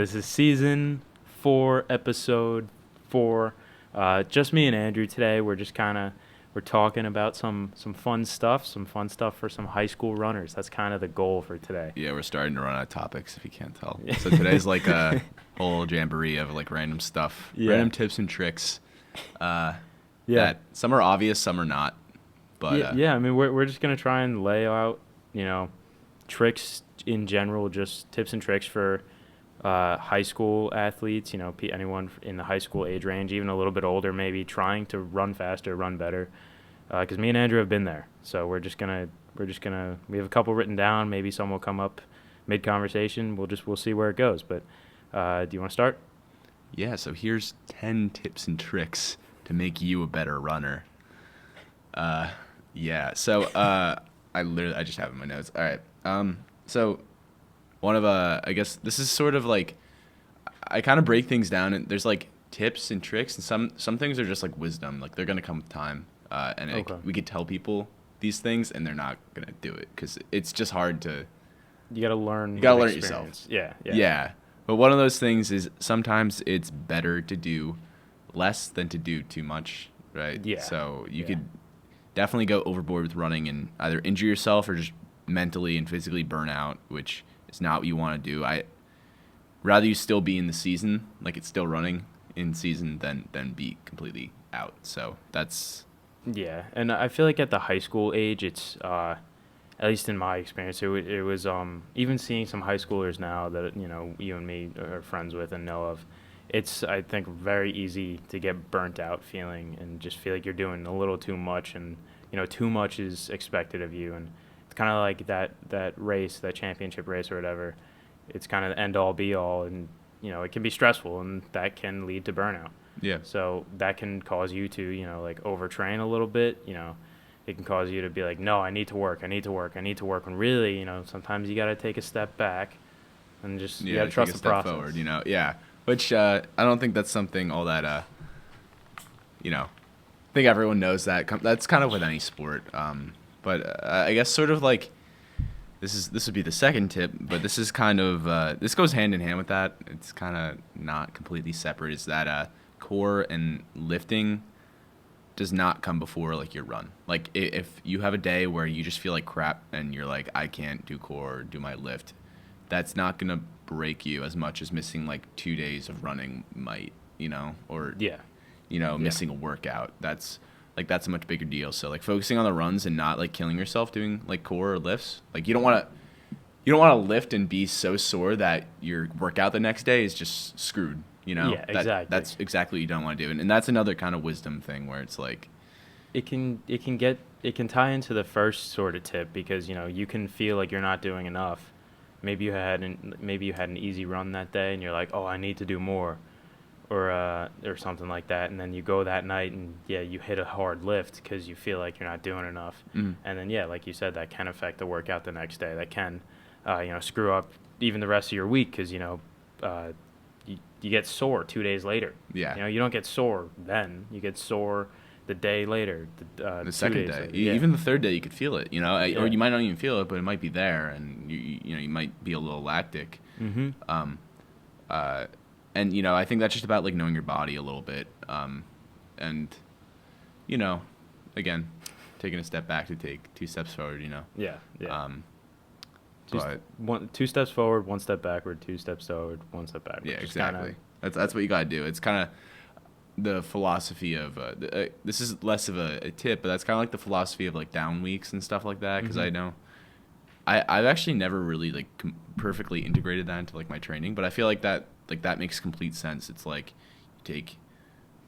This is season 4, episode 4. Just me and Andrew today. We're talking about some fun stuff for some high school runners. That's kind of the goal for today. Yeah, we're starting to run out of topics if you can't tell. So today's like a whole jamboree of like random stuff, random tips and tricks. That some are obvious, some are not. But I mean, we're just gonna try and lay out, tricks in general, just tips and tricks for high school athletes. Anyone in the high school age range, even a little bit older, maybe trying to run faster, run better. Because me and Andrew have been there, so we have a couple written down. Maybe some will come up mid conversation. We'll see where it goes. But do you want to start? Yeah. So here's 10 tips and tricks to make you a better runner. So I just have it in my notes. All right. So one of I guess this is sort of like I kind of break things down, and there's like tips and tricks, and some things are just like wisdom, like they're gonna come with time, we could tell people these things and they're not gonna do it because it's just hard to. You gotta learn. You gotta learn it yourself. Yeah. But one of those things is sometimes it's better to do less than to do too much, right? Yeah. So you could definitely go overboard with running and either injure yourself or just mentally and physically burn out, which is not what you want to do. I rather you still be in the season, like it's still running in season, than be completely out. So that's. Yeah, and I feel like at the high school age, it's at least in my experience, it was even seeing some high schoolers now that you and me are friends with and know of. It's, I think, very easy to get burnt out feeling and just feel like you're doing a little too much, and too much is expected of you, and it's kind of like that race, that championship race or whatever. It's kind of the end all be all, and it can be stressful, and that can lead to burnout. Yeah. So that can cause you to like overtrain a little bit. It can cause you to be like, no, I need to work. When really, sometimes you got to take a step back and just you got to trust the process. Forward, Which I don't think that's something all that I think everyone knows that. That's kind of with any sport. But I guess sort of like this would be the second tip, but this is kind of this goes hand in hand with that. It's kind of not completely separate. Is that core and lifting does not come before like your run. Like if you have a day where you just feel like crap and you're like, I can't do core or do my lift, that's not gonna break you as much as missing like 2 days of running might, or missing a workout. That's a much bigger deal. So like focusing on the runs and not like killing yourself doing like core or lifts. Like you don't want to lift and be so sore that your workout the next day is just screwed. Yeah, exactly. That's exactly what you don't want to do. And that's another kind of wisdom thing where it's like it can tie into the first sort of tip because you can feel like you're not doing enough. Maybe you had an easy run that day and you're like, oh, I need to do more, or something like that, and then you go that night and you hit a hard lift because you feel like you're not doing enough, and then like you said, that can affect the workout the next day. That can screw up even the rest of your week because you get sore 2 days later. Yeah. You don't get sore then. You get sore the day later. The second day. Yeah. Even the third day you could feel it, or you might not even feel it, but it might be there, and you might be a little lactic. Mm-hmm. And I think that's just about like knowing your body a little bit. And again, taking a step back to take 2 steps forward, Yeah. But 2 steps forward, 1 step backward, 2 steps forward, 1 step backward. Yeah, exactly. That's what you gotta do. It's kind of the philosophy of this is less of a tip, but that's kind of like the philosophy of like down weeks and stuff like that. Because I know I've actually never really like perfectly integrated that into like my training, but I feel like that makes complete sense. It's like you take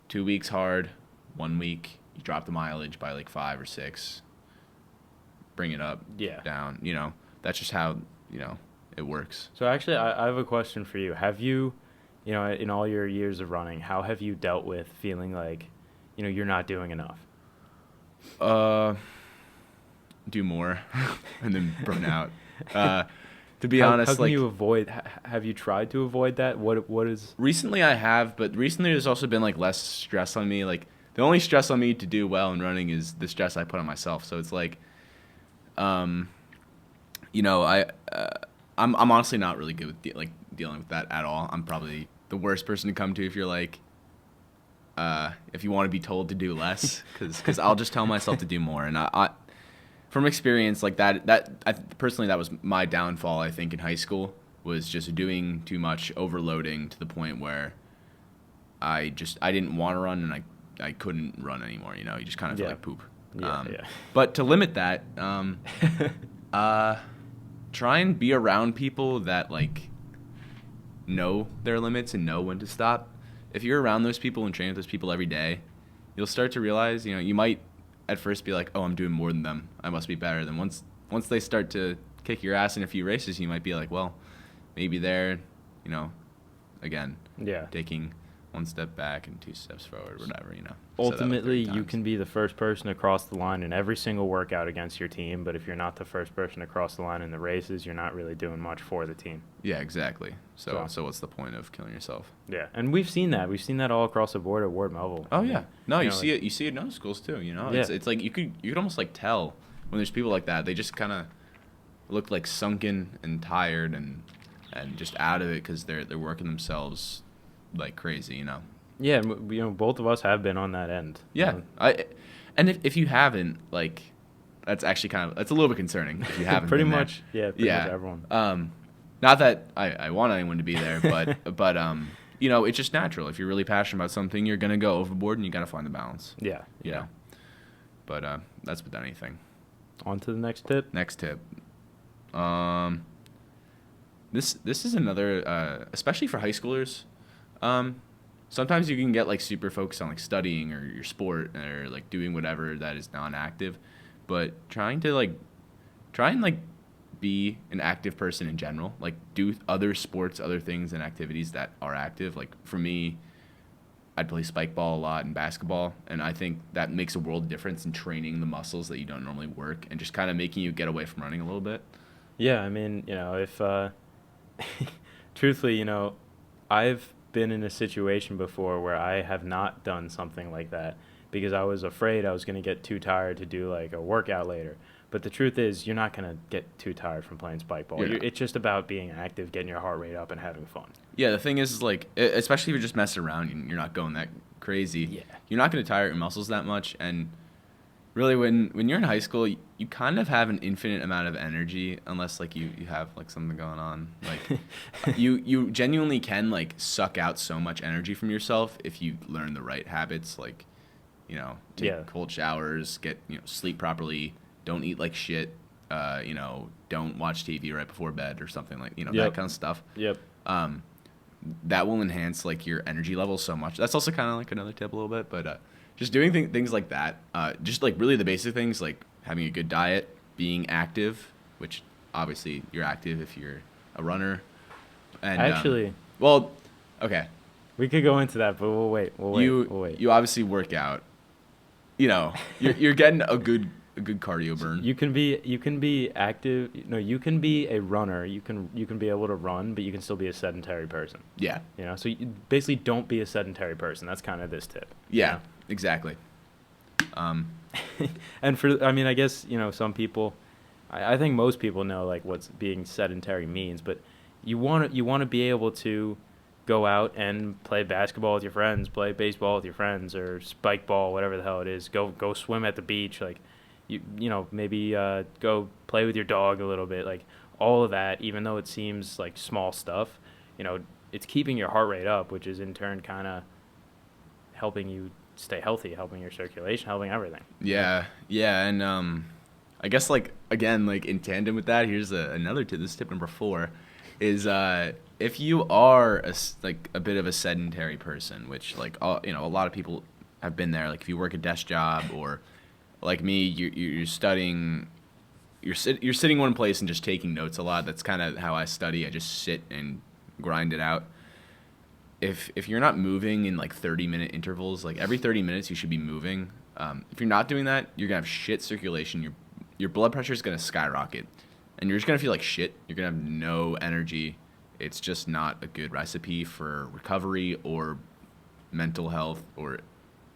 2 weeks hard, 1 week you drop the mileage by like 5 or 6, bring it up, down. That's just how it works. So actually, I have a question for you. Have you, in all your years of running, how have you dealt with feeling like, you're not doing enough? Do more, and then burn out. To be honest, how can you avoid? Have you tried to avoid that? What is? Recently, I have, but recently there's also been like less stress on me. Like the only stress on me to do well in running is the stress I put on myself. So it's like, I'm honestly not really good with dealing with that at all. I'm probably the worst person to come to if you're like, if you want to be told to do less, because I'll just tell myself to do more. And I from experience, like personally, that was my downfall, I think, in high school, was just doing too much, overloading to the point where I didn't want to run, and I couldn't run anymore. You know, you just kind of feel like poop. Yeah. But to limit that, try and be around people that like know their limits and know when to stop. If you're around those people and train with those people every day, you'll start to realize, you know, you might at first be like, oh, I'm doing more than them, I must be better. Then once they start to kick your ass in a few races, you might be like, well, maybe they're, you know, again, taking one step back and 2 steps forward, whatever, you know. Ultimately, you can be the first person to cross the line in every single workout against your team, but if you're not the first person to cross the line in the races, you're not really doing much for the team. Yeah, exactly. So what's the point of killing yourself? Yeah, and we've seen that. We've seen that all across the board at Ward Melville. Oh yeah, no, you see it. You see it in other schools too. You know, it's like you could almost like tell when there's people like that. They just kind of look like sunken and tired and just out of it because they're working themselves like crazy. You know. Yeah, you know, both of us have been on that end. Yeah, and if you haven't, like, that's actually that's a little bit concerning if you haven't. Pretty been much, there. pretty much everyone. Not that I want anyone to be there, but you know, it's just natural. If you're really passionate about something, you're gonna go overboard, and you gotta find the balance. Yeah. You know. But that's with anything. On to the next tip. Next tip. This is another, especially for high schoolers. Sometimes you can get like super focused on like studying or your sport or like doing whatever that is non-active, but try and like be an active person in general. Like do other sports, other things and activities that are active. Like for me, I'd play spike ball a lot and basketball, and I think that makes a world of difference in training the muscles that you don't normally work and just kind of making you get away from running a little bit. Yeah, I mean, you know, if truthfully, you know, I've been in a situation before where I have not done something like that because I was afraid I was going to get too tired to do like a workout later. But the truth is, you're not going to get too tired from playing spike ball. It's just about being active, getting your heart rate up, and having fun. Yeah, the thing is like, especially if you're just messing around and you're not going that crazy, you're not going to tire your muscles that much. And really, when you're in high school, you kind of have an infinite amount of energy, unless like you have like something going on. Like you genuinely can like suck out so much energy from yourself if you learn the right habits, like, you know, take cold showers, get, you know, sleep properly, don't eat like shit, you know, don't watch TV right before bed or something, like, you know, that kind of stuff. That will enhance like your energy levels so much. That's also kind of like another tip a little bit, but just doing things like that, just like really the basic things, like having a good diet, being active, which obviously you're active if you're a runner. And actually, well, okay, we could go into that, but we'll wait. You obviously work out. You know, you're getting a good cardio burn. You can be active. No, you can be a runner. You can be able to run, but you can still be a sedentary person. Yeah. You know, so you basically don't be a sedentary person. That's kind of this tip. Yeah. You know? Exactly. And I mean, I guess, you know, some people, I think most people know like what being sedentary means, but you want to be able to go out and play basketball with your friends, play baseball with your friends, or spike ball, whatever the hell it is. Go swim at the beach, like you know, maybe go play with your dog a little bit, like all of that. Even though it seems like small stuff, you know, it's keeping your heart rate up, which is in turn kind of helping you stay healthy, helping your circulation, helping everything. Yeah, and I guess like again, like in tandem with that, here's another tip. This is tip number 4, is if you are a bit of a sedentary person, which like you know, a lot of people have been there. Like if you work a desk job, or like me, you're studying, you're sitting one place and just taking notes a lot. That's kind of how I study. I just sit and grind it out. If you're not moving in like 30-minute intervals, like every 30 minutes you should be moving. If you're not doing that, you're gonna have shit circulation. Your blood pressure is gonna skyrocket, and you're just gonna feel like shit. You're gonna have no energy. It's just not a good recipe for recovery or mental health or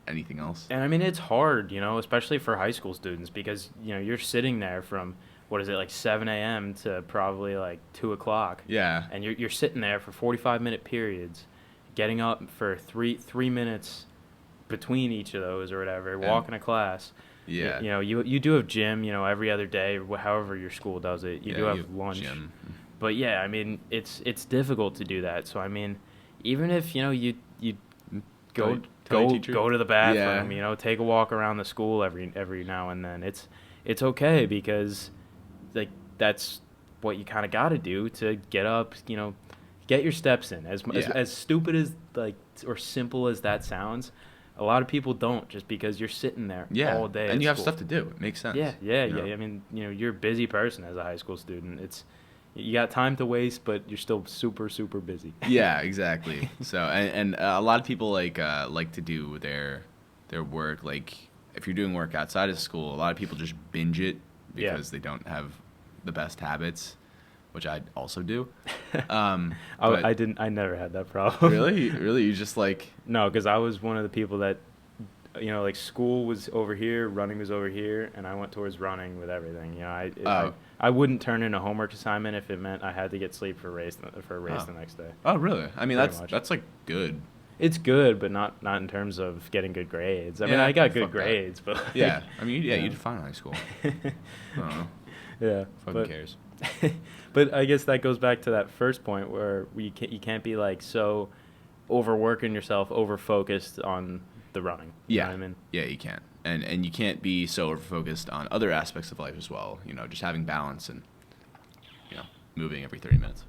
anything else. And I mean, it's hard, you know, especially for high school students, because, you know, you're sitting there from what is it, like 7 a.m. to probably like 2 o'clock. Yeah. And you're sitting there for 45-minute periods, getting up for three minutes between each of those or whatever, walking to class. Yeah. You do have gym, every other day, however your school does it. You do have lunch. Gym. But yeah, I mean, it's difficult to do that. So I mean, even if you go to the bathroom, take a walk around the school every now and then. It's okay because like that's what you kind of got to do to get up, get your steps in. As stupid as like or simple as that sounds, a lot of people don't just because you're sitting there all day. And you have school. stuff to do. It makes sense. Yeah. I mean, you're a busy person as a high school student. You got time to waste, but you're still super, super busy. Yeah, exactly. So, and a lot of people like to do their work. Like, if you're doing work outside of school, a lot of people just binge it because they don't have the best habits, which I also do. I never had that problem. Really, you just like no, because I was one of the people that, like school was over here, running was over here, and I went towards running with everything. I wouldn't turn in a homework assignment if it meant I had to get sleep for a race the next day. Oh, really? I mean, Pretty much. that's like good. It's good, but not in terms of getting good grades. I mean, I got good grades, but yeah. I mean, you did fine in high school. I don't know. Yeah. Fucking cares. But I guess that goes back to that first point where you can't be like so overworking yourself, over focused on the running. You know what I mean? Yeah, you can't. And you can't be so over focused on other aspects of life as well. Just having balance and moving every 30 minutes.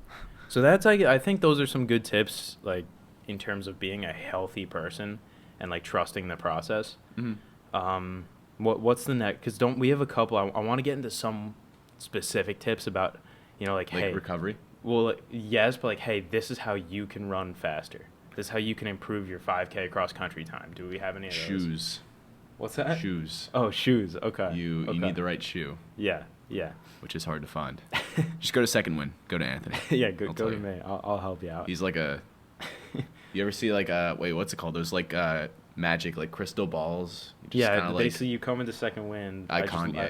So that's I think those are some good tips, like in terms of being a healthy person and like trusting the process. Mm-hmm. What's the next? Because don't we have a couple? I want to get into some specific tips about like hey, recovery. Well, yes, but like hey, this is how you can run faster. This is how you can improve your 5K cross country time. Do we have any of those? Shoes. What's that? Shoes. Oh, shoes. Okay. You need the right shoe. Yeah. Which is hard to find. Just go to Second Wind. Go to Anthony. Yeah, go to me. I'll help you out. He's like a. You ever see like what's it called? Those like magic like crystal balls. Basically you come into Second Wind. You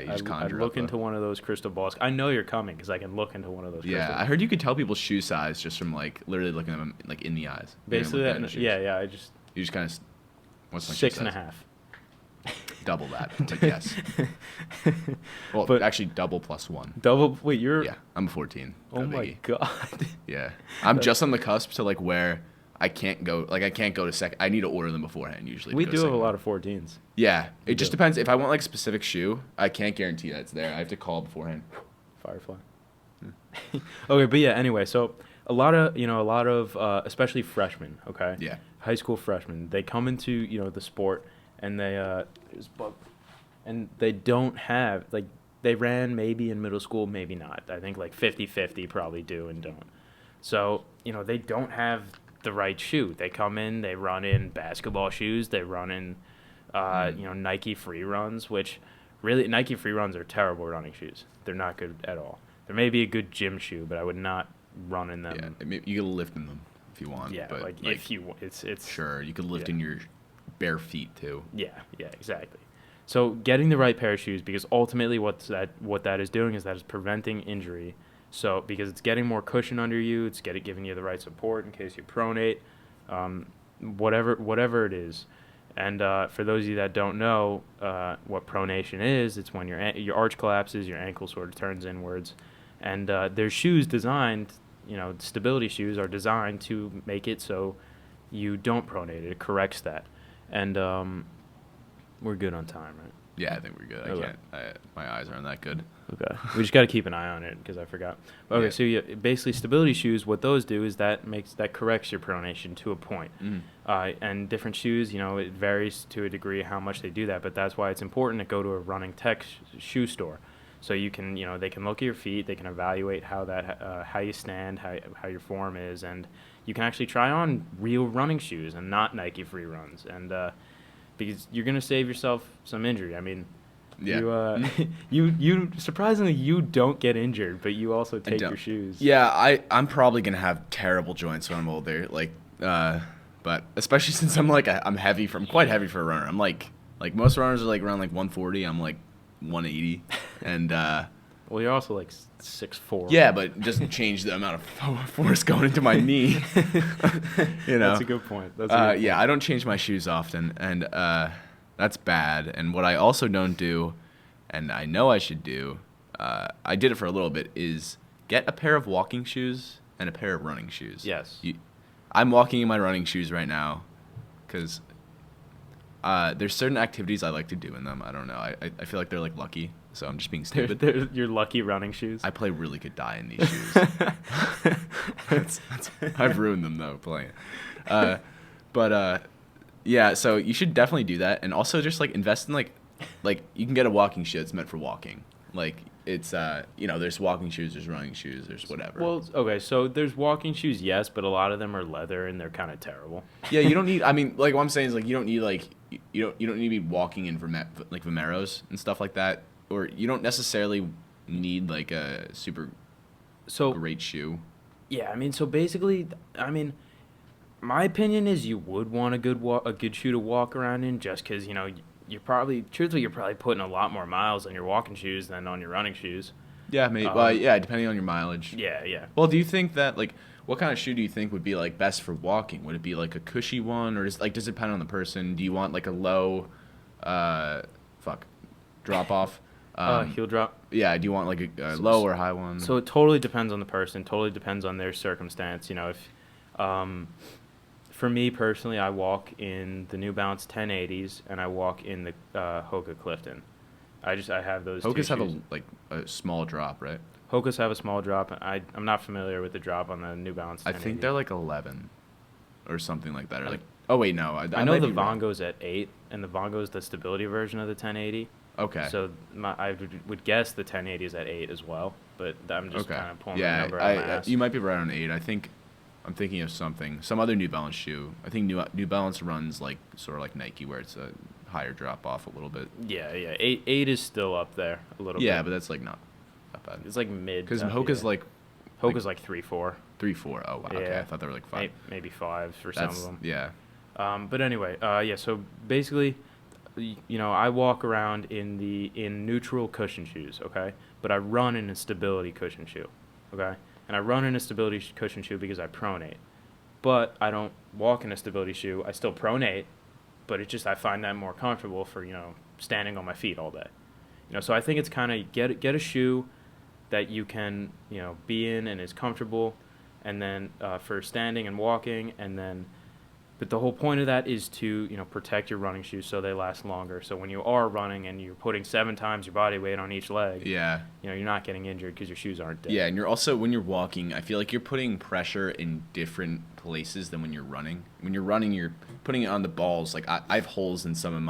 just conjure I look into one of those crystal balls. I know you're coming because I can look into one of those. Yeah, I heard you could tell people's shoe size just from like literally looking at them like in the eyes. Basically, you just kind of. What's my 6.5. Double that, but yes. Well, but actually, double plus 1. Double? Wait, you're... Yeah, I'm 14. Oh, my God. Yeah. I'm just on the cusp to, like, where I can't go to second. I need to order them beforehand, usually. We do have a lot of 14s. Yeah. It just depends. If I want, like, a specific shoe, I can't guarantee that it's there. I have to call beforehand. Firefly. Okay, but yeah, anyway, so a lot of, especially freshmen, okay? Yeah. High school freshmen, they come into, the sport, and they don't have, like, they ran maybe in middle school, maybe not. I think like 50-50 probably do and don't. So, they don't have the right shoe. They come in, they run in basketball shoes, they run in, Nike free runs, which really, Nike free runs are terrible running shoes. They're not good at all. There may be a good gym shoe, but I would not run in them. Yeah, you can lift in them if you want. Yeah, but if you want, it's sure, you could lift in your bare feet too. Yeah, exactly. So getting the right pair of shoes, because ultimately what that is doing is that is preventing injury. So because it's getting more cushion under you, it's giving you the right support in case you pronate, whatever it is. And for those of you that don't know what pronation is, it's when your arch collapses, your ankle sort of turns inwards, and there's shoes designed, stability shoes are designed to make it so you don't pronate. It corrects that. And we're good on time, right? Yeah, I think we're good. Okay. My eyes aren't that good. Okay. We just got to keep an eye on it because I forgot. Okay, so basically stability shoes, what those do is that corrects your pronation to a point. And different shoes, it varies to a degree how much they do that, but that's why it's important to go to a running tech shoe store. So you can, they can look at your feet, they can evaluate how you stand, how your form is, and you can actually try on real running shoes and not Nike free runs. And because you're going to save yourself some injury. I mean, you surprisingly you don't get injured, but you also take your shoes. Yeah, I'm probably going to have terrible joints when I'm older. Like, but especially since I'm quite heavy for a runner. I'm like most runners are like around like 140. I'm like 180, and Well, you're also like 6'4". Yeah, but just change the amount of force going into my knee. You know. That's a good point. That's a good point. Yeah, I don't change my shoes often, and that's bad. And what I also don't do, and I know I should do, I did it for a little bit, is get a pair of walking shoes and a pair of running shoes. Yes. I'm walking in my running shoes right now because there's certain activities I like to do in them. I don't know. I feel like they're like lucky, so I'm just being stupid. They're your lucky running shoes. I play really good die in these shoes. I've ruined them though playing. Yeah. So you should definitely do that, and also just like invest in like you can get a walking shoe that's meant for walking. Like it's there's walking shoes, there's running shoes, there's whatever. Well, okay, so there's walking shoes, yes, but a lot of them are leather and they're kind of terrible. Yeah, you don't need. I mean, like what I'm saying is like you don't need like you don't need to be walking in like Vomeros and stuff like that, or you don't necessarily need like a super great shoe. Yeah, I mean, so basically, I mean, my opinion is you would want a good shoe to walk around in, just because you're probably putting a lot more miles on your walking shoes than on your running shoes. Yeah, maybe. Well, yeah, depending on your mileage. Yeah, yeah. Well, do you think that like what kind of shoe do you think would be like best for walking? Would it be like a cushy one, or does it depend on the person? Do you want like a low, drop off? Heel drop. Yeah. Do you want like a low or high one? So it totally depends on the person. Totally depends on their circumstance. For me personally, I walk in the New Balance 1080s and I walk in the Hoka Clifton. I have those. Hokas two have shoes. a small drop, right? Hokas have a small drop. I'm not familiar with the drop on the New Balance 1080. I think they're like 11 or something like that. Or like, oh wait, no. I know the Vongo's at 8, and the Vongo's the stability version of the 1080. Okay. So I would guess the 1080 is at 8 as well, but I'm just kind of pulling the number out of my ass. You might be right on 8. I think I'm thinking of some other New Balance shoe. I think New Balance runs like sort of like Nike, where it's a higher drop off a little bit. Yeah, yeah. 8 is still up there a little bit. Yeah, but that's like not that bad. It's like mid. Because Hoka's like 3-4. 3-4. Oh wow. Yeah. Okay, I thought they were like 5. Maybe 5 for some of them. Yeah. But anyway, yeah. So basically, I walk around in neutral cushion shoes, okay? But I run in a stability cushion shoe, okay? And I run in a stability cushion shoe because I pronate. But I don't walk in a stability shoe. I still pronate, but I find that more comfortable for, standing on my feet all day. So I think it's kind of get a shoe that you can, be in and is comfortable, and then for standing and walking, and then but the whole point of that is to, protect your running shoes so they last longer. So when you are running and you're putting 7 times your body weight on each leg, yeah, you're not getting injured because your shoes aren't dead. Yeah, and you're also, when you're walking, I feel like you're putting pressure in different places than when you're running. When you're running, you're putting it on the balls. Like I have holes in some of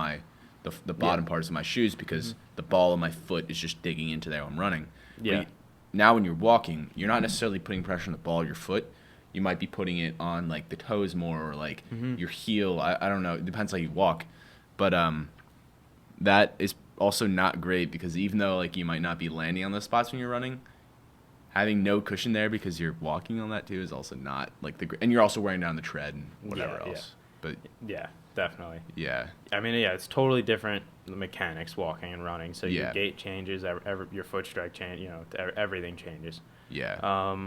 the bottom parts of my shoes because the ball of my foot is just digging into there when I'm running. Yeah. Now when you're walking, you're not necessarily putting pressure on the ball of your foot. You might be putting it on like the toes more, or like your heel. I don't know. It depends how you walk, but that is also not great because even though like you might not be landing on those spots when you're running, having no cushion there because you're walking on that too is also not like and you're also wearing down the tread and whatever else. But yeah, definitely. Yeah. I mean, yeah, it's totally different mechanics walking and running. So Yeah. your gait changes, your foot strike change, everything changes. Yeah.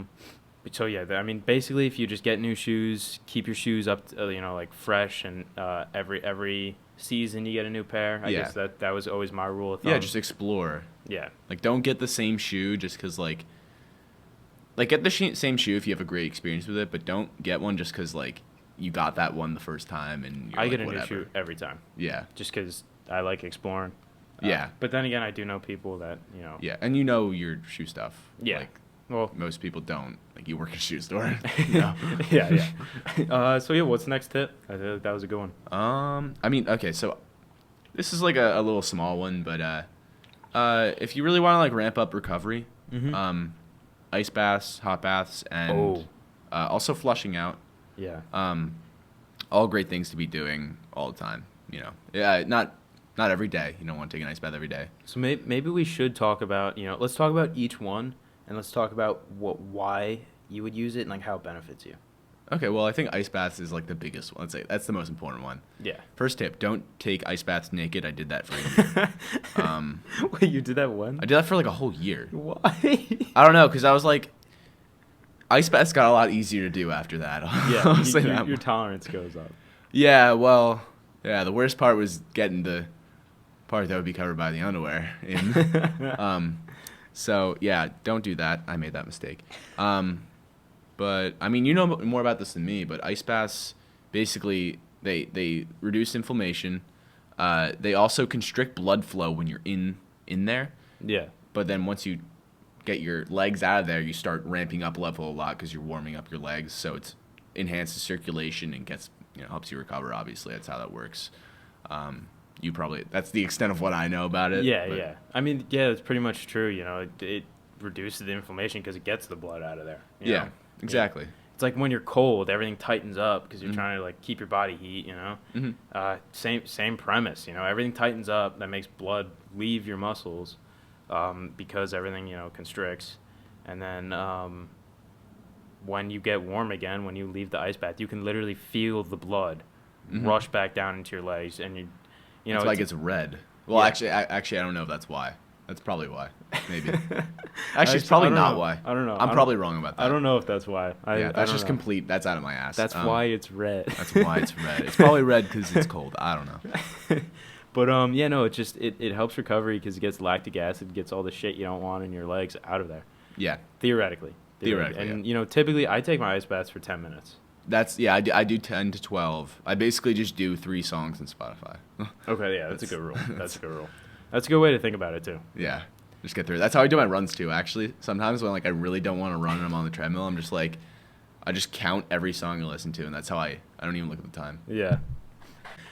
So yeah, I mean, basically, if you just get new shoes, keep your shoes up, like fresh, and every season you get a new pair. I guess that was always my rule of thumb. Yeah, just explore. Yeah. Like, don't get the same shoe just because like get the same shoe if you have a great experience with it, but don't get one just because like you got that one the first time and you're I like, get a whatever. new shoe every time. Yeah. Just because I like exploring. Yeah. But then again, I do know people that Yeah, and you know your shoe stuff. Yeah. Like, well, most people don't. Like, you work at a shoe store. Yeah. So yeah, what's the next tip? I think that was a good one. I mean, okay, so this is like a little small one, but if you really want to like ramp up recovery, ice baths, hot baths, and also flushing out. Yeah. All great things to be doing all the time. Yeah, not every day. You don't want to take an ice bath every day. So maybe we should talk about let's talk about each one, and let's talk about why you would use it and like how it benefits you. Okay, well, I think ice baths is like the biggest one. Let's say that's the most important one. Yeah. First tip: don't take ice baths naked. I did that for a year. Wait, you did that when? I did that for like a whole year. Why? I don't know, because I was like, ice baths got a lot easier to do after that. Yeah, I'll say that your much. tolerance goes up. Yeah, well, yeah. The worst part was getting the part that would be covered by the underwear in. So yeah, don't do that. I made that mistake. But I mean, you know more about this than me. But ice baths basically they reduce inflammation. They also constrict blood flow when you're in there. Yeah. But then once you get your legs out of there, you start ramping up level a lot because you're warming up your legs. So it's enhances circulation and helps you recover. Obviously, that's how that works. That's the extent of what I know about it. Yeah, but yeah. I mean, yeah, it's pretty much true. You know, it reduces the inflammation because it gets the blood out of there. you Yeah, know? exactly. It's like when you're cold, everything tightens up because you're trying to like keep your body heat. You know. Mm-hmm. Same premise. You know, everything tightens up. That makes blood leave your muscles because everything constricts, and then when you get warm again, when you leave the ice bath, you can literally feel the blood rush back down into your legs, and That's why it gets red. Well, Yeah. actually, I don't know if that's why. That's probably why. Maybe. Actually, Actually, it's probably I don't not know. why. I don't know. I'm probably wrong about that. I don't know if that's why. Yeah, I that's don't just know. complete. That's out of my ass. That's why it's red. That's why it's red. It's probably red because it's cold. I don't know. But yeah, no, it helps recovery because it gets lactic acid, gets all the shit you don't want in your legs out of there. Yeah. Theoretically. Theoretically, And yeah. typically I take my ice baths for 10 minutes. I do 10 to 12. I basically just do 3 songs in Spotify. Okay, yeah, that's a good rule. That's a good rule. That's a good way to think about it too. Yeah. Just get through it. That's how I do my runs too, actually. Sometimes when I really don't want to run and I'm on the treadmill, I'm just like I just count every song I listen to, and that's how I don't even look at the time. Yeah.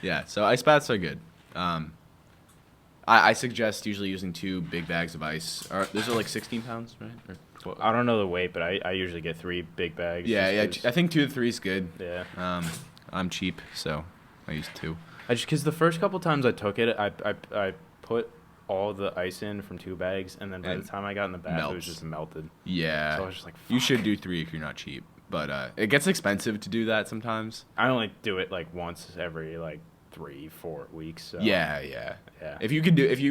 Yeah, so ice baths are good. I suggest usually using 2 big bags of ice. Those are like 16 pounds, right? Or 12? I don't know the weight, but I usually get 3 big bags. Yeah, just I think 2 to 3 is good. yeah. I'm cheap, so I use 2. Because the first couple times I took it, I put all the ice in from 2 bags, and then by the time I got in the bath, it was melts. just melted. Yeah. So I was just like, You fuck. should do 3 if you're not cheap. But it gets expensive to do that sometimes. I only do it like once every like 3-4 weeks. So. Yeah. Yeah. If you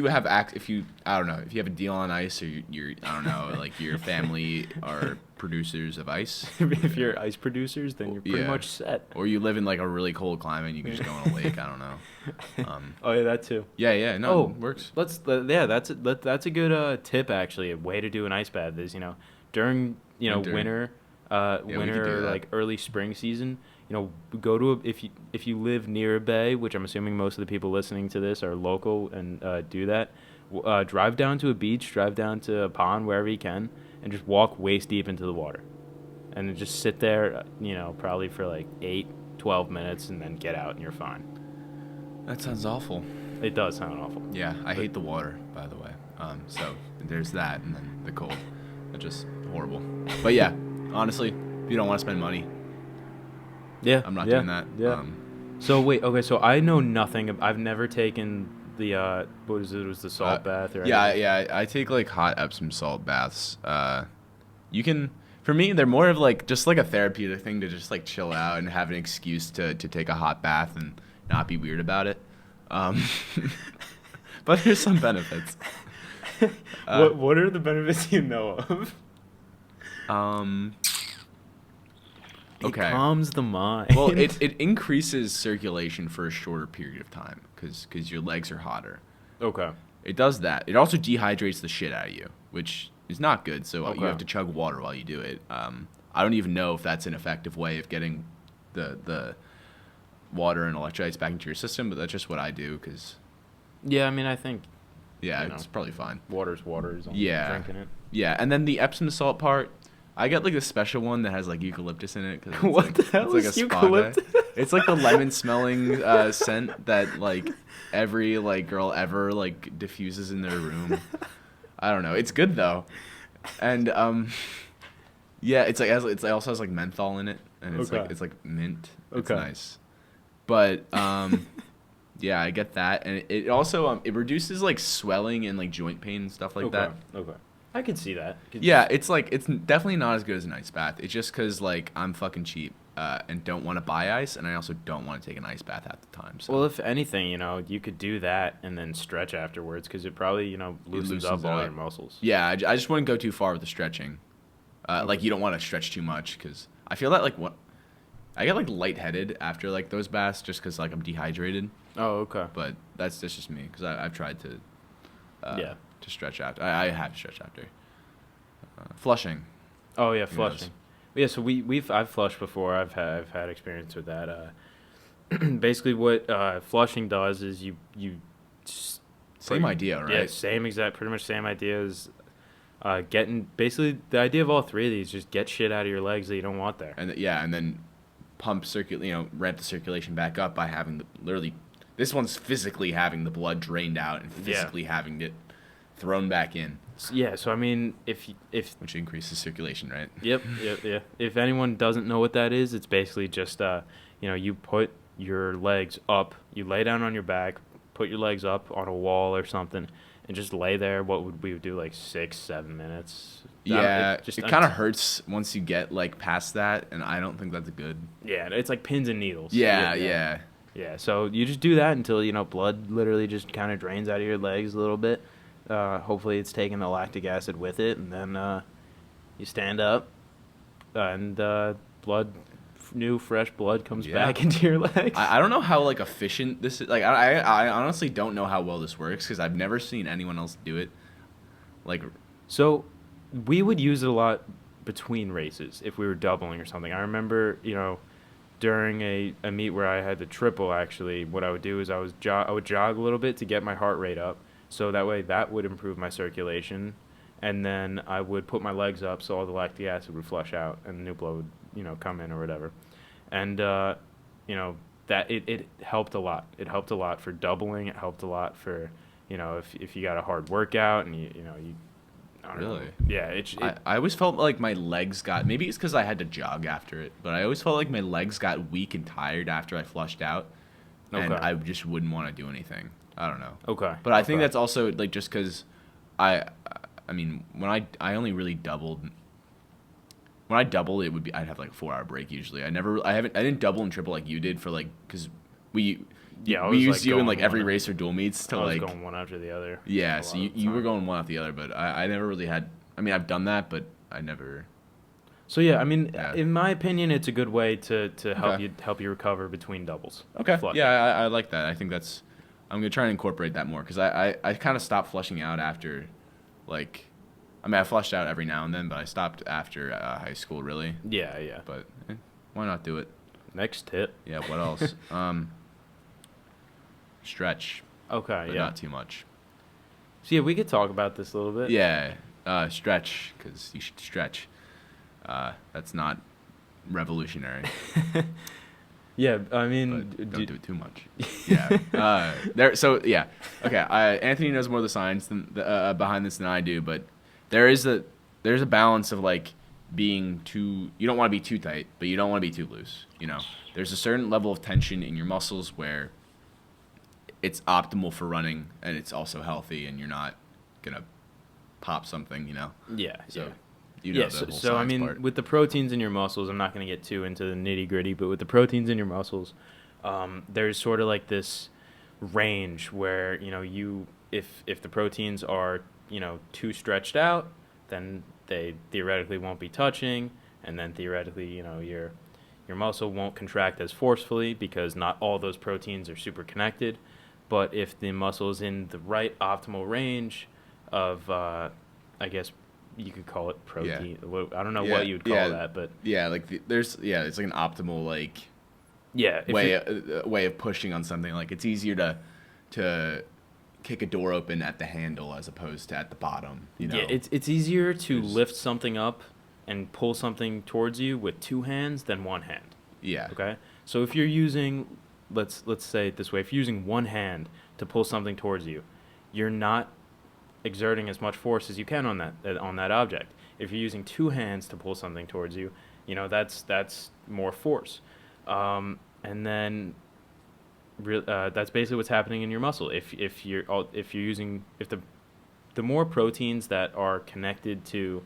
have a deal on ice, or you're I don't know, like your family are producers of ice. If you're ice producers, then you're pretty Yeah. much set. Or you live in like a really cold climate, and you can just go on a lake. I don't know. Oh yeah, that too. Yeah. No, Oh, it works. That's a good tip actually. A way to do an ice bath is during Winter. winter, we could winter do or that. like early spring season. Go to if you live near a bay, which I'm assuming most of the people listening to this are local and do that. Drive down to a beach, drive down to a pond, wherever you can, and just walk waist deep into the water, and then just sit there, probably for like 8-12 minutes, and then get out, and you're fine. That sounds awful. It does sound awful. Yeah, I hate the water, by the way. So there's that, and then the cold. That's just horrible. But yeah, honestly, if you don't want to spend money, Yeah, I'm not yeah, doing that. Yeah. So wait, okay. So I know nothing. I've never taken the what was it? It was the salt bath or anything? Yeah. I take like hot Epsom salt baths. You can, for me, they're more of like just like a therapeutic thing to just like chill out and have an excuse to take a hot bath and not be weird about it. But there's some benefits. What are the benefits you know of? Okay. It calms the mind. Well, it increases circulation for a shorter period of time because your legs are hotter. Okay. It does that. It also dehydrates the shit out of you, which is not good. So you Okay. have to chug water while you do it. I don't even know if that's an effective way of getting the water and electrolytes back into your system, but that's just what I do because, Yeah, I mean, I think yeah, You know. it's probably fine. water's water. As long as Yeah. you're drinking it. Yeah, and then the Epsom salt part, I get like a special one that has like eucalyptus in it. Cause it's What like, the hell it's is like a spa guy. eucalyptus? It's like the lemon smelling scent that like every like girl ever like diffuses in their room. I don't know. It's good though, and yeah, it's like it also has like menthol in it, and Okay. it's like mint. It's Okay. nice, but yeah, I get that, and it also it reduces like swelling and like joint pain and stuff like that. Okay. I can see that. Yeah, it's definitely not as good as an ice bath. It's just because like I'm fucking cheap, and don't want to buy ice, and I also don't want to take an ice bath at the time. So Well, if anything, you could do that and then stretch afterwards because it probably, loosens up loosens it all up. your muscles. yeah, I just wouldn't go too far with the stretching. Like you don't want to stretch too much because I feel that like what I get like lightheaded after like those baths just because like I'm dehydrated. Oh, okay. But that's just me because I've tried to Yeah. to stretch after. I have stretched after flushing. Oh yeah, Who knows? flushing. Yeah, so I've flushed before. I've had experience with that. Basically, what flushing does is you s- Same put- idea, right? Yeah, pretty much same idea as getting. Basically, the idea of all three of these just get shit out of your legs that you don't want there. And then ramp the circulation back up by having literally. This one's physically having the blood drained out and physically having it thrown back in, Yeah, so I mean, if which increases circulation, right? Yep. If anyone doesn't know what that is, it's basically just you put your legs up, you lay down on your back, put your legs up on a wall or something, and just lay there. What would we do, like 6-7 minutes? Yeah, Just it kind of hurts once you get like past that, and I don't think that's good. Yeah, it's like pins and needles. Yeah. Yeah, so you just do that until blood literally just kind of drains out of your legs a little bit. Hopefully, it's taking the lactic acid with it, and then you stand up, and new fresh blood comes Yeah. back into your legs. I don't know how like efficient this is. Like I honestly don't know how well this works because I've never seen anyone else do it. Like So we would use it a lot between races if we were doubling or something. I remember, during a meet where I had to triple, actually, what I would do is I would jog a little bit to get my heart rate up. So that way that would improve my circulation. And then I would put my legs up so all the lactic acid would flush out and the new blood would, come in or whatever. And, that it helped a lot. It helped a lot for doubling. It helped a lot for, if you got a hard workout and you I don't know. Really? Yeah, I always felt like my legs got, maybe it's because I had to jog after it, but I always felt like my legs got weak and tired after I flushed out, and Okay. I just wouldn't want to do anything. I don't know. Okay. But I think Okay. that's also like just because I mean when I only really doubled. When I doubled, I'd have like a 4-hour break usually. I didn't double and triple like you did for like because we Yeah, I we was, used like, you in going like every one- race or dual meets to I was like going one after the other. yeah. a So lot of the you were time. going one after the other, but I never really had. I mean I've done that, but I never. So yeah, I mean, Yeah. in my opinion, it's a good way to help Okay. you recover between doubles. Okay. Flushing. Yeah, I like that. I think that's. I'm gonna try and incorporate that more because I kind of stopped flushing out after, like, I mean I flushed out every now and then, but I stopped after high school really. Yeah. But why not do it? Next tip. Yeah. What else? Stretch, Okay. but Yeah. not too much. So yeah, we could talk about this a little bit. Yeah. Stretch because you should stretch. That's not revolutionary, Yeah. I mean, but don't do it too much. Yeah. So yeah. Okay. Anthony knows more of the science behind this than I do, but there's a balance of like being too. You don't want to be too tight, but you don't want to be too loose. There's a certain level of tension in your muscles where it's optimal for running, and it's also healthy, and you're not gonna pop something. Yeah. So. Yeah. The So, whole so I science mean, part. with the proteins in your muscles, I'm not going to get too into the nitty gritty, but with the proteins in your muscles, there's sort of like this range where if the proteins are too stretched out, then they theoretically won't be touching, and then theoretically your muscle won't contract as forcefully because not all those proteins are super connected. But if the muscle is in the right optimal range of I guess you could call it protein. I don't know what you would call that, but yeah, like it's like an optimal like yeah, way of pushing on something. Like it's easier to kick a door open at the handle as opposed to at the bottom. Yeah, it's easier to There's- lift something up and pull something towards you with two hands than one hand. Yeah. Okay, so if you're using, let's say it this way, if you're using one hand to pull something towards you, you're not exerting as much force as you can on that object. If you're using two hands to pull something towards you, that's more force, and then that's basically what's happening in your muscle. If the more proteins that are connected to,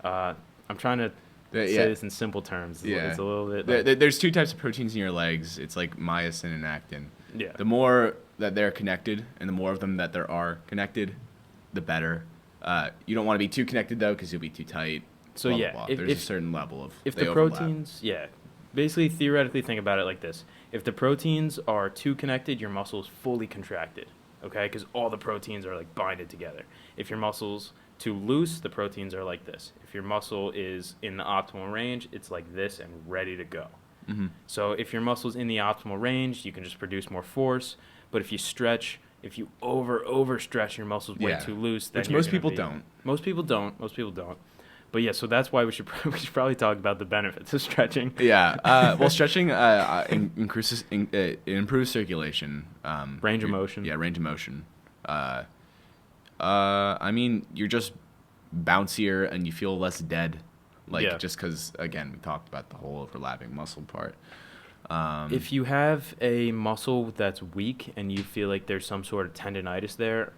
I'm trying to say Yeah. this in simple terms. Yeah. It's a little bit There's two types of proteins in your legs. It's like myosin and actin. yeah. The more that they're connected, and the more of them that there are connected, the better. You don't want to be too connected though, because you'll be too tight. So blah, yeah, blah, blah. There's a certain level of if they the overlap. proteins, yeah, basically theoretically think about it like this: if the proteins are too connected, your muscle is fully contracted, okay? Because all the proteins are like binded together. If your muscle's too loose, the proteins are like this. If your muscle is in the optimal range, it's like this and ready to go. Mm-hmm. So if your muscle's in the optimal range, you can just produce more force. But if you stretch, if you overstretch your muscles way Yeah. too loose, then Which you're most gonna people be- don't. Most people don't. Most people don't. But yeah, so that's why we should probably talk about the benefits of stretching. Yeah. Well, stretching it improves circulation. Range of Your- motion. Yeah, range of motion. I mean, you're just bouncier and you feel less dead. Like Yeah. just because, again, we talked about the whole overlapping muscle part. If you have a muscle that's weak and you feel like there's some sort of tendonitis there,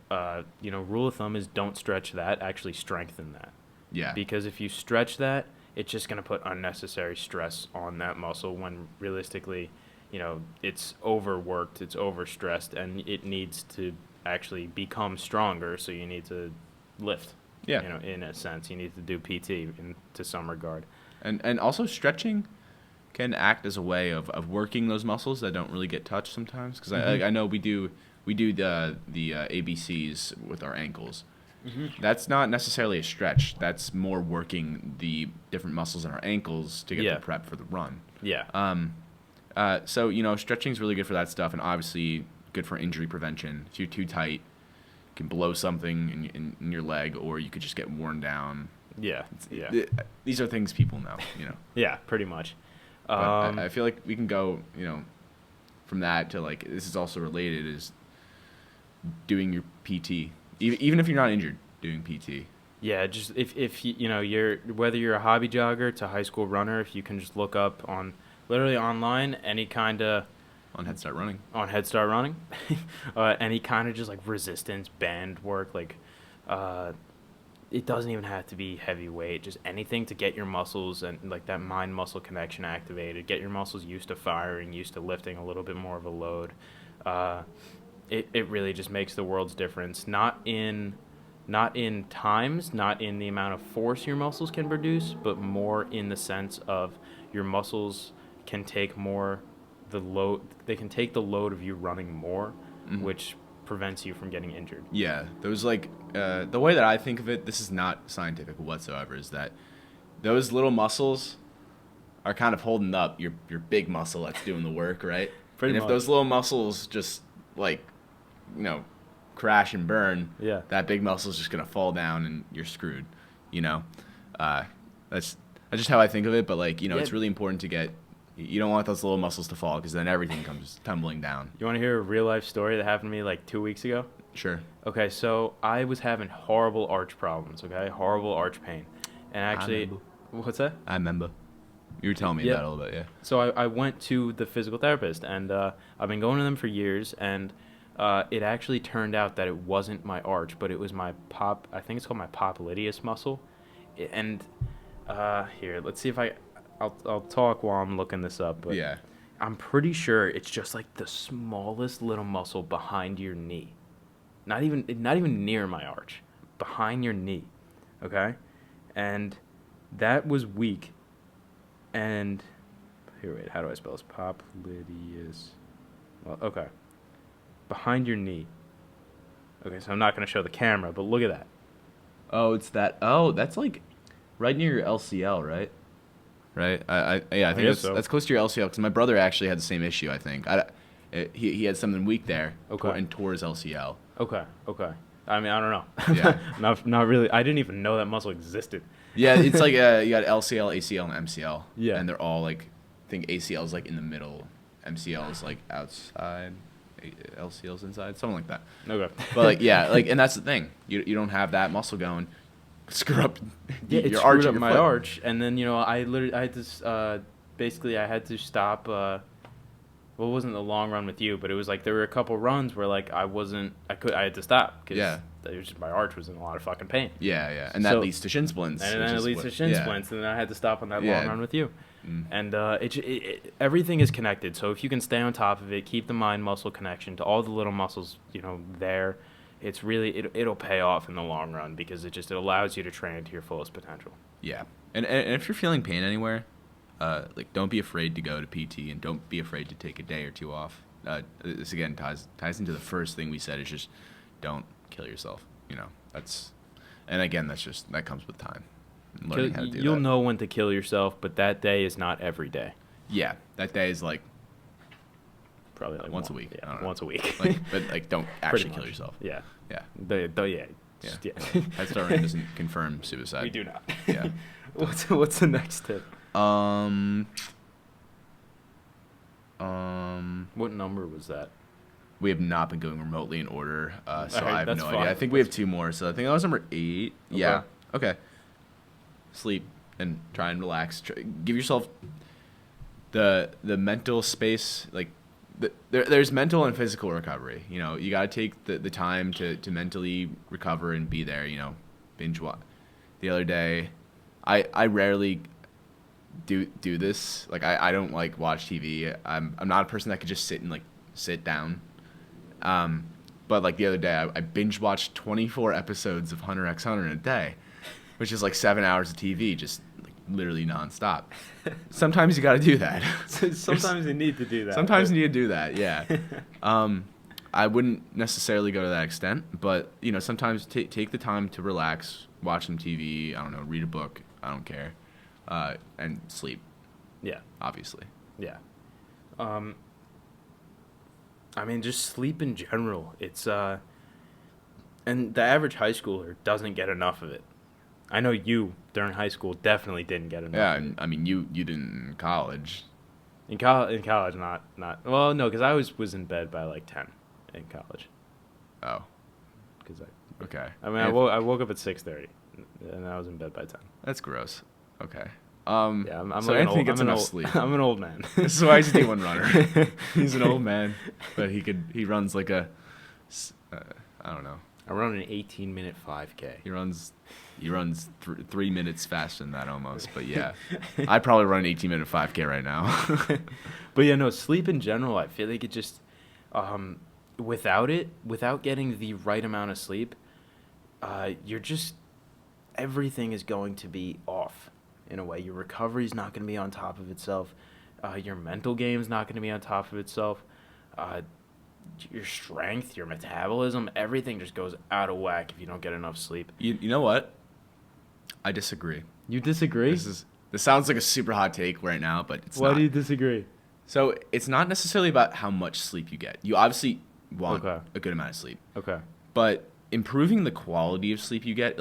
rule of thumb is don't stretch that. Actually, strengthen that. Yeah. Because if you stretch that, it's just going to put unnecessary stress on that muscle when realistically, it's overworked, it's overstressed, and it needs to actually become stronger. So you need to lift. Yeah. In a sense, you need to do PT to some regard. And also stretching can act as a way of working those muscles that don't really get touched sometimes. Because I know we do the ABCs with our ankles. Mm-hmm. That's not necessarily a stretch. That's more working the different muscles in our ankles to get Yeah. the prep for the run. Yeah. So stretching is really good for that stuff, and obviously good for injury prevention. If you're too tight, you can blow something in your leg, or you could just get worn down. Yeah. Yeah. These are things people know. Yeah. Pretty much. But I feel like we can go, from that to like this is also related is doing your PT, even if you're not injured, doing PT. Yeah, just if you're whether you're a hobby jogger to high school runner, if you can just look up on literally online any kind of On Head Start Running. on Head Start Running, any kind of just like resistance band work, like it doesn't even have to be heavy weight, just anything to get your muscles and like that mind muscle connection activated, get your muscles used to firing, used to lifting a little bit more of a load. It really just makes the world's difference. Not in times, not in the amount of force your muscles can produce, but more in the sense of your muscles can take more the load. They can take the load of you running more, which prevents you from getting injured. Yeah, those like the way that I think of it, this is not scientific whatsoever, is that those little muscles are kind of holding up your big muscle that's doing the work, right? Pretty and much. if those little muscles just like, crash and burn, Yeah. that big muscle's just gonna fall down and you're screwed. That's just how I think of it. But like, Yeah. it's really important to get. You don't want those little muscles to fall because then everything comes tumbling down. You want to hear a real life story that happened to me like 2 weeks ago? Sure. Okay, so I was having horrible arch problems, okay? Horrible arch pain. And actually, remember. what's that? I remember. You were telling me Yeah. about it a little bit, yeah. So I went to the physical therapist, and I've been going to them for years, and it actually turned out that it wasn't my arch, but it was my I think it's called my popliteus muscle. And here, let's see if I'll talk while I'm looking this up, but Yeah. I'm pretty sure it's just like the smallest little muscle behind your knee. Not even near my arch, behind your knee. Okay? And that was weak. And here, wait, how do I spell this? Popliteus. Well, okay. Behind your knee. Okay, so I'm not going to show the camera, but look at that. Oh, it's that. Oh, that's like right near your LCL, right? Right. I think guess so. that's close to your LCL because my brother actually had the same issue. I think he had something weak there. Okay. And tore his LCL. Okay. I mean, I don't know. Yeah. not really. I didn't even know that muscle existed. Yeah, it's like you got LCL, ACL, and MCL. Yeah. And they're all like, I think ACL is like in the middle, MCL is like outside, LCL is inside, something like that. Okay. But like and that's the thing. You don't have that muscle going. Screw up Yeah, it your screwed arch up of your my foot. arch, and then I had to basically I had to stop. Well, well, it wasn't the long run with you, but it was like there were a couple runs where like I had to stop because Yeah. my arch was in a lot of fucking pain. Yeah, and that So- leads to shin splints. And which then it is leads to what- shin yeah. splints, and then I had to stop on that Yeah. long run with you. Mm. And everything is connected. So if you can stay on top of it, keep the mind muscle connection to all the little muscles, there, it's really it'll pay off in the long run because it allows you to train to your fullest potential. Yeah, and if you're feeling pain anywhere, like don't be afraid to go to PT and don't be afraid to take a day or two off. This again ties into the first thing we said is just don't kill yourself. And again that comes with time. And learning how to do You'll that. know when to kill yourself, but that day is not every day. Yeah, that day is like Probably like once a week. I Yeah, don't know. once a week. but don't Pretty actually kill much. yourself. Yeah. Yeah. Yeah. Yeah. Head Start Running doesn't confirm suicide. We do not. Yeah. What's the next tip? What number was that? We have not been going remotely in order, so Alright, I have that's no fine. idea. I think we have two more, so I think that was number 8. Yeah. Okay. Sleep and try and relax. Give yourself the mental space. Like, there's mental and physical recovery. You got to take the time to mentally recover and be there. Binge watch. The other day, I rarely do this. Like, I don't like watch TV. I'm not a person that could just sit down. But like the other day, I binge watched 24 episodes of Hunter x Hunter in a day, which is like 7 hours of TV, just like literally nonstop. Sometimes you got to do that. Sometimes you need to do that. Sometimes you need to do that. Yeah. I wouldn't necessarily go to that extent, but sometimes take the time to relax, watch some TV. I don't know, read a book. I don't care, and sleep. Yeah. Obviously. Yeah. I mean, just sleep in general. It's and the average high schooler doesn't get enough of it. I know you during high school definitely didn't get enough. Yeah, of it. and I mean you didn't in college. In college, not well, no, because I was in bed by like 10 in college. Oh, Because okay. I mean, I woke up at 6:30, and I was in bed by 10. That's gross. Okay. Yeah, I'm so like Anthony an old, gets I'm an enough old, sleep. I'm an old man. This is why he's a D1 runner. He's an old man, but he runs like I don't know. I run an 18-minute 5K. He runs 3 minutes faster than that almost. But yeah, I'd probably run an 18-minute 5K right now. But yeah, no, sleep in general, I feel like it just, without getting the right amount of sleep, everything is going to be off in a way. Your recovery is not going to be on top of itself. Your mental game is not going to be on top of itself. Your strength, your metabolism, everything just goes out of whack if you don't get enough sleep. You know what? I disagree. You disagree? This sounds like a super hot take right now, but it's Why not. do you disagree? So it's not necessarily about how much sleep you get. You obviously want Okay. a good amount of sleep, Okay. but improving the quality of sleep you get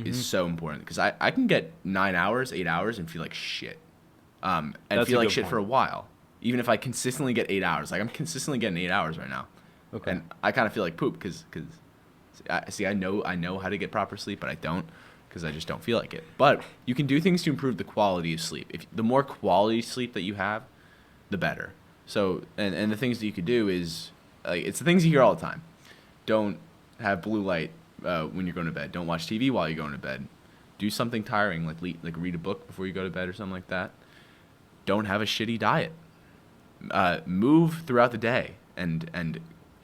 is so important because I can get 9 hours, 8 hours and feel like shit, and That's feel a like good shit point. for a while. Even if I consistently get 8 hours, like I'm consistently getting 8 hours right now, Okay. and I kind of feel like poop because I know how to get proper sleep, but I don't because I just don't feel like it. But you can do things to improve the quality of sleep. If the more quality sleep that you have, the better. So and the things that you could do is it's the things you hear all the time. Don't have blue light when you're going to bed. Don't watch TV while you're going to bed. Do something tiring like read a book before you go to bed or something like that. Don't have a shitty diet. Move throughout the day and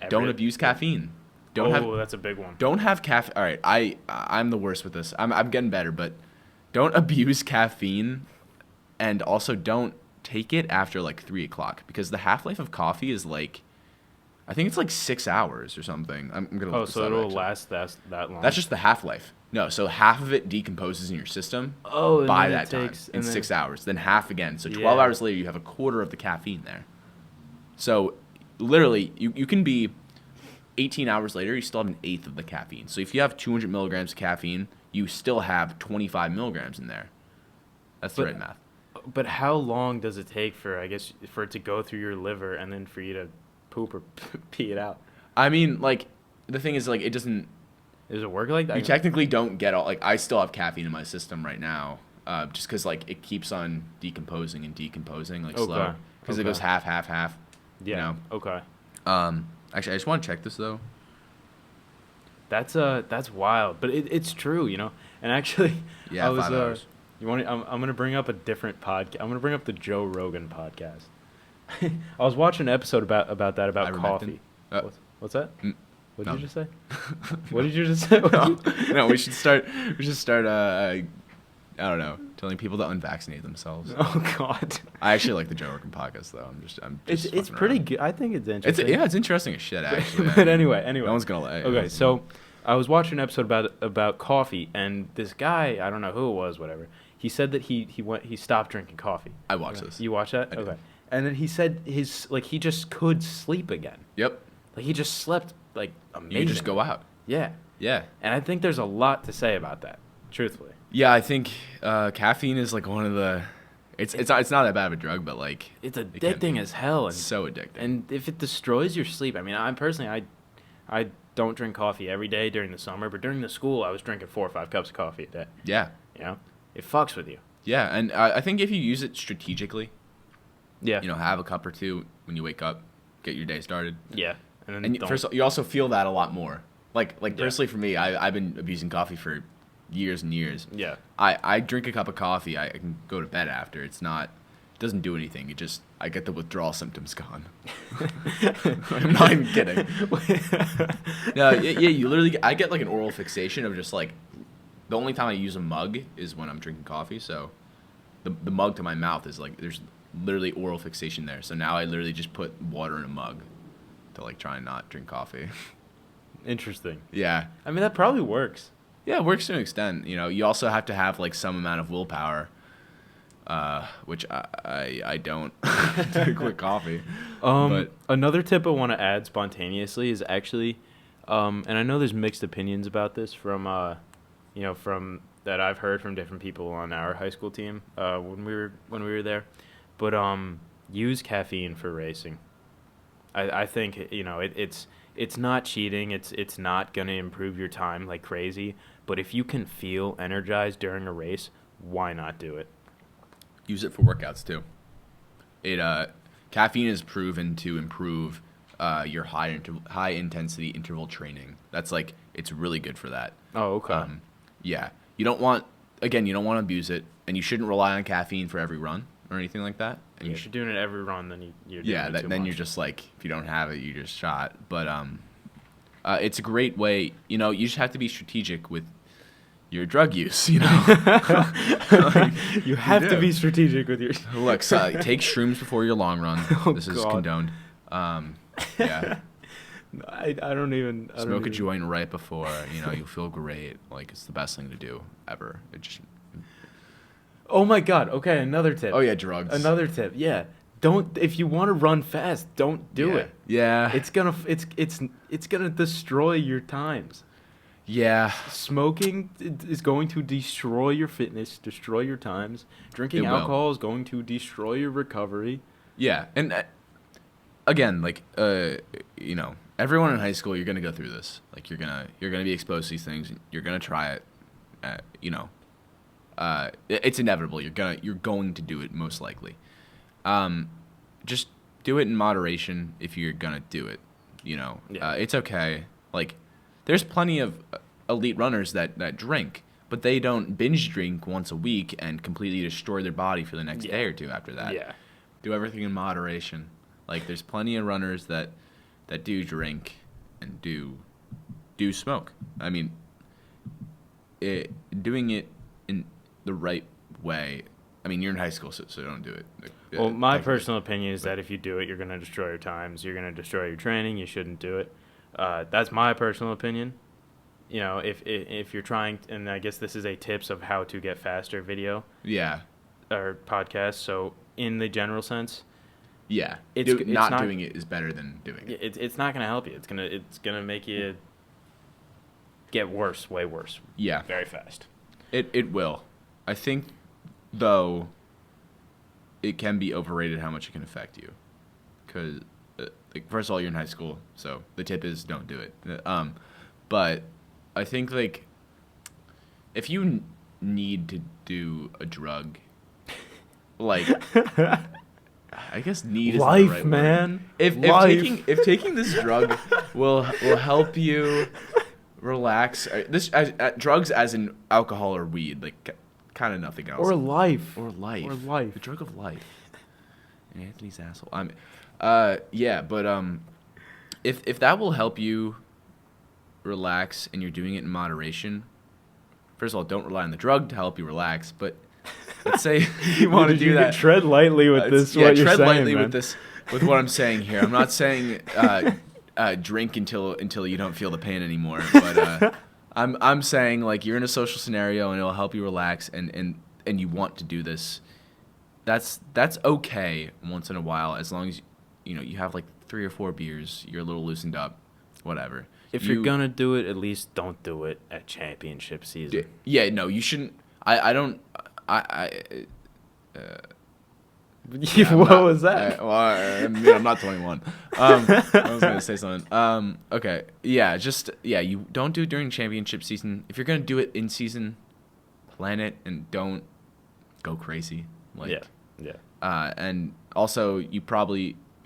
don't abuse caffeine. That's a big one. Don't have caffeine. All right, I'm the worst with this. I'm getting better, but don't abuse caffeine, and also don't take it after like 3 o'clock because the half-life of coffee is like, I think it's like 6 hours or something. I'm gonna. Look this So up, it'll actually. last that long. That's just the half-life. No, so half of it decomposes in your system and by then that it time takes- in and then- 6 hours. Then half again. So 12 Yeah. hours later, you have a quarter of the caffeine there. So literally, you can be 18 hours later, you still have an eighth of the caffeine. So if you have 200 milligrams of caffeine, you still have 25 milligrams in there. That's the But- right math. But how long does it take for it to go through your liver and then for you to poop or pee it out? I mean, like, the thing is, like, it doesn't. Does it work like that? You technically don't get all. Like, I still have caffeine in my system right now, just because like it keeps on decomposing, like slow, because it goes half. Yeah. You know. Okay. Actually, I just want to check this though. That's wild, but it's true, you know. And actually, I Yeah, was 5 hours. you want I'm gonna bring up a different podcast. I'm gonna bring up the Joe Rogan podcast. I was watching an episode about that about Ivermectin? coffee. Uh, What's that? n- What did no. you just say? What did you just say? no, no, we should start. We should start. I don't know, telling people to unvaccinate themselves. Oh God. I actually like the Joe Rogan podcast though. I'm just. It's fucking pretty around. good. I think it's It's interesting. yeah, it's interesting as shit actually. But anyway, no one's gonna lie. Okay, so I was watching an episode about coffee, and this guy, I don't know who it was, whatever. He said that he stopped drinking coffee. I watched this. You watched that? I did. Okay. And then he said he just could sleep again. Yep. Like he just slept like amazing. You just go out. Yeah. Yeah. And I think there's a lot to say about that, truthfully. Yeah, I think caffeine is like one of the. It's not that bad of a drug, but like It's it can addicting be. as hell, It's so addicting. and if it destroys your sleep, I mean, I don't drink coffee every day during the summer, but during the school, I was drinking 4 or 5 cups of coffee a day. Yeah. You know, it fucks with you. Yeah, and I think if you use it strategically, Yeah. you know, have a cup or two when you wake up, get your day started. Yeah. And then And don't, first of all, you also feel that a lot more. Like Yeah. personally for me, I've been abusing coffee for years and years. yeah. I drink a cup of coffee, I can go to bed after. It doesn't do anything. I get the withdrawal symptoms gone. I'm not even kidding. No, yeah, you literally, I get like an oral fixation of just like, the only time I use a mug is when I'm drinking coffee. So the mug to my mouth is like, there's literally oral fixation there. So now I literally just put water in a mug to like try and not drink coffee. Interesting. Yeah. I mean, that probably works. Yeah, it works to an extent. You know, you also have to have like some amount of willpower, which I don't to quit coffee. But Another tip I want to add spontaneously is actually, and I know there's mixed opinions about this from from that I've heard from different people on our high school team when we were there, but use caffeine for racing. I think it's not cheating. It's not gonna improve your time like crazy. But if you can feel energized during a race, why not do it? use it for workouts too. Caffeine is proven to improve your high intensity interval training. That's like, it's really good for that. Oh, okay. Yeah, you don't want to abuse it, and you shouldn't rely on caffeine for every run or anything like that. And If you're doing it every run, then you're doing yeah, it too then much. you're just like, if you don't have it, you just shot. But it's a great way. You know, you just have to be strategic with your drug use. You know, You have to do. be strategic with your. look, so, take shrooms before your long run. Oh, This is God. condoned. Yeah, I don't even. I don't smoke a even- joint right before. You know, you'll feel great. Like, it's the best thing to do ever. It just. Oh my God. Okay, another tip. Oh yeah, drugs. Another tip. Yeah. Don't if you want to run fast, don't do Yeah. it. Yeah. It's gonna destroy your times. Yeah. Smoking is going to destroy your fitness, destroy your times. Drinking It will. alcohol is going to destroy your recovery. Yeah, and again, like you know, everyone in high school, you're gonna go through this. Like, you're gonna be exposed to these things. You're gonna try it. You know, it's inevitable. You're going to do it most likely. Just do it in moderation if you're gonna do it. You know, Yeah. it's okay. Like, there's plenty of elite runners that drink, but they don't binge drink once a week and completely destroy their body for the next Yeah. day or two after that. Yeah. Do everything in moderation. Like, there's plenty of runners that do drink and do smoke. I mean, doing it in the right way. I mean, you're in high school, so don't do it. Well, my technically. personal opinion is that if you do it, you're going to destroy your times. You're going to destroy your training. You shouldn't do it. That's my personal opinion. You know, if you're trying, and I guess this is a tips of how to get faster video Yeah, or podcast. So in the general sense, yeah. It's not not- doing it is better than doing it. it's not going to help you. It's gonna make you get worse, way worse, Yeah, very fast. it will. I think, though, it can be overrated how much it can affect you. Because, like, first of all, you're in high school, so the tip is don't do it. But I think, like, if you need to do a drug, like, I guess need is Life, the right word. man. If Life. taking this drug will help you relax, drugs as in alcohol or weed, like kind of nothing else. Or life. Or life. Or life. The drug of life. And Anthony's asshole. Yeah, but if that will help you relax and you're doing it in moderation, first of all, don't rely on the drug to help you relax. But let's say you want to do that. Tread lightly with this. Yeah, what you're tread saying, lightly man. with this, with what I'm saying here. I'm not saying drink until you don't feel the pain anymore. But I'm saying like you're in a social scenario and it'll help you relax and you want to do this. That's okay once in a while, as long as you have like 3 or 4 beers, you're a little loosened up, whatever. If you're gonna do it, at least don't do it at championship season. Yeah, no, you shouldn't. I don't. What was that? I'm not 21. I was gonna say something. Okay, you don't do it during championship season. If you're gonna do it in season, plan it and don't go crazy. Like, yeah. And also, if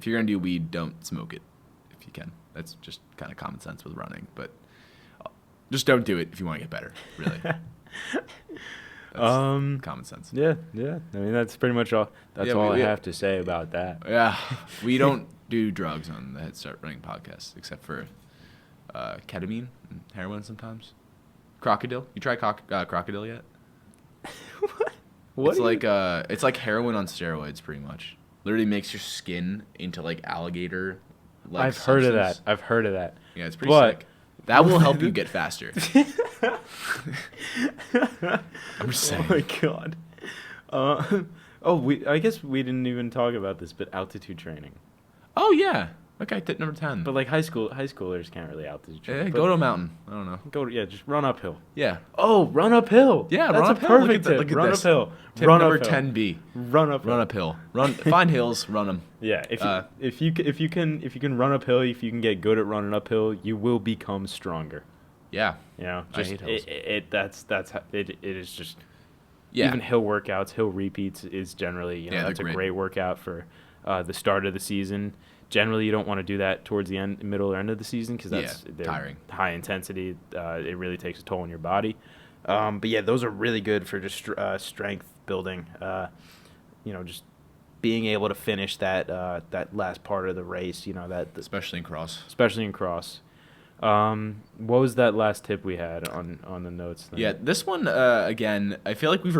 you're gonna do weed, don't smoke it if you can. That's just kind of common sense with running, but just don't do it if you want to get better. Really. That's common sense. Yeah. I mean, that's pretty much all. That's all I have to say about that. Yeah, we don't do drugs on the Head Start Running podcast, except for ketamine and heroin sometimes. Crocodile. You tried crocodile yet? What? It's like heroin on steroids, pretty much. Literally makes your skin into like alligator. I've heard of that. Yeah, it's pretty sick. That will help you get faster. I'm just saying. Oh my god. I guess we didn't even talk about this, but altitude training. Oh yeah. Okay, tip number 10. But like highschoolers can't really altitude train. Yeah, go to a mountain. I don't know. Just run uphill. Yeah. Oh, run uphill. Yeah, that's run a uphill. perfect Look tip. at Run this. uphill. Tip Run number uphill. 10B. Run uphill. Run uphill. Find hills, run them. Yeah, if you can run uphill, if you can get good at running uphill, you will become stronger. Yeah. I hate hills. It is just. Yeah. Even hill workouts, hill repeats is generally that's a great workout for the start of the season. Generally, you don't want to do that towards the middle or end of the season because that's tiring, high intensity. It really takes a toll on your body. But yeah, those are really good for just strength building. Just being able to finish that last part of the race. Especially in cross. What was that last tip we had on the notes then? Yeah, this one again. I feel like we've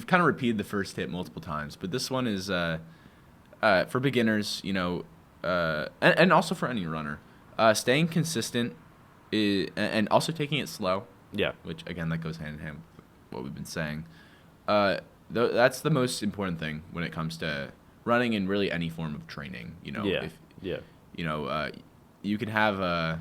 kind of repeated the first tip multiple times, but this one is for beginners. And also for any runner, staying consistent and also taking it slow. Yeah. Which again, that goes hand in hand with what we've been saying. That's the most important thing when it comes to running and really any form of training. You can have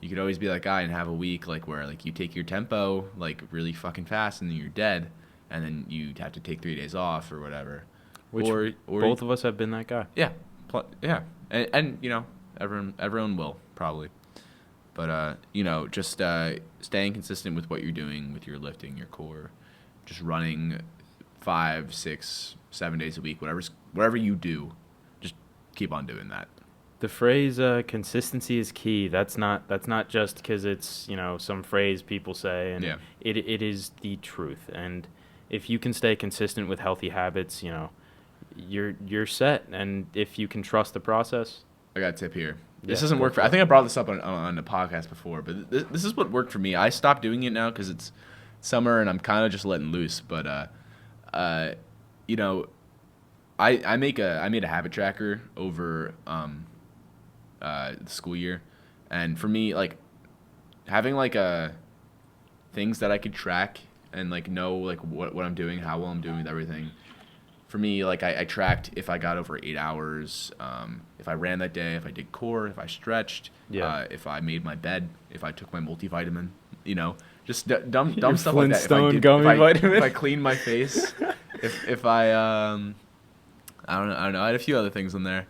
you could always be that guy and have a week like where like you take your tempo like really fucking fast and then you're dead, and then you have to take 3 days off or whatever. Which or both of us have been that guy. Yeah, and everyone will probably, but just staying consistent with what you're doing with your lifting, your core, just running 5, 6, 7 days a week, whatever you do, just keep on doing that. The phrase consistency is key. That's not just because it's some phrase people say, and it is the truth. And if you can stay consistent with healthy habits, you're set. And if you can trust the process, I got a tip here. This doesn't work I think I brought this up on the podcast before, but this is what worked for me. I stopped doing it now because it's summer and I'm kind of just letting loose. But I made a habit tracker over the school year, and for me, like having like things that I could track and like know like what I'm doing, how well I'm doing with everything. For me, like I tracked if I got over 8 hours, if I ran that day, if I did core, if I stretched, if I made my bed, if I took my multivitamin, just dumb stuff like that. If I cleaned my face, if I I don't know. I had a few other things in there.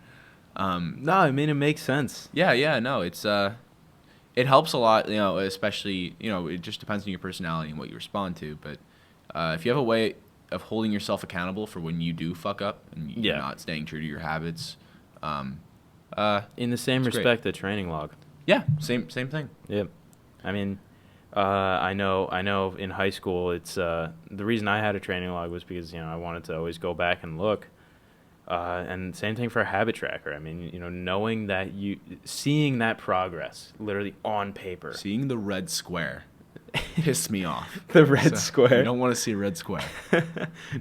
No, I mean it makes sense. Yeah, no, it's it helps a lot, especially, it just depends on your personality and what you respond to, but if you have a way of holding yourself accountable for when you do fuck up and you're Yeah. not staying true to your habits. In the same It's great. respect, the training log. Yeah, same thing. Yep. I mean, I know in high school, it's the reason I had a training log was because, I wanted to always go back and look. And same thing for a habit tracker. I mean, knowing that seeing that progress literally on paper. Seeing the red square pissed me off. The red square. You don't want to see a red square.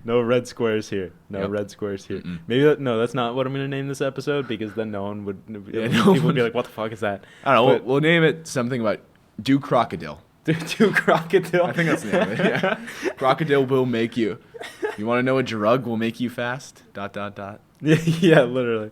No red squares here. No Yep. red squares here. Mm-mm. Maybe that's not what I'm going to name this episode, because then no one would. Yeah, people no would be one- like, "What the fuck is that?" I don't know. But- We'll name it something about do crocodile. Do crocodile. I think that's the name of it. Yeah. Crocodile will make you. You want to know a drug will make you fast? ... Yeah, literally.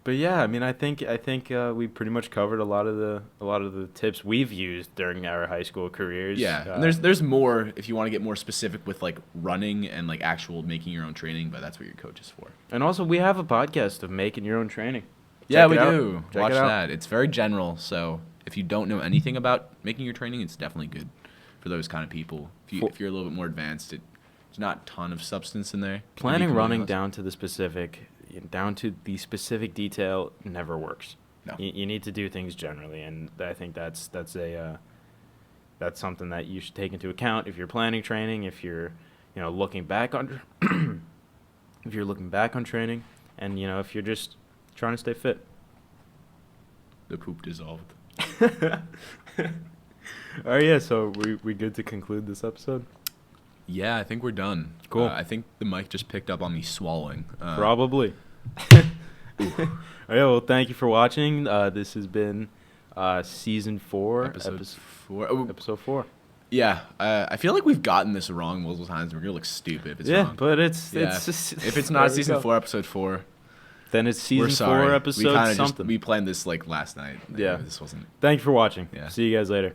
But yeah, I mean, I think we pretty much covered a lot of the tips we've used during our high school careers. Yeah, and there's more if you want to get more specific with like running and like actual making your own training, but that's what your coach is for. and also we have a podcast of making your own training. Yeah, Check we it out. do. Check Watch it out. that. It's very general, so if you don't know anything about making your training, it's definitely good for those kind of people. If you're a little bit more advanced, there's not a ton of substance in there. Planning Maybe running less. down to the specific detail never works. No. You need to do things generally, and I think that's something that you should take into account if you're planning training, if you're looking back on if you're looking back on training, and if you're just trying to stay fit. The poop dissolved. All right, yeah. So we good to conclude this episode? Yeah, I think we're done. Cool. I think the mic just picked up on me swallowing. Probably. All right. Well, thank you for watching. This has been season 4, Episode 4. Oh, episode 4. yeah, I feel like we've gotten this wrong multiple times. We're gonna look stupid if it's Yeah, wrong. but it's Yeah. just, If it's there not we season go. 4, episode 4, then it's we're season sorry. 4, we episode kinda something. we planned this like last night. Yeah. This wasn't. Thank you for watching. Yeah. See you guys later.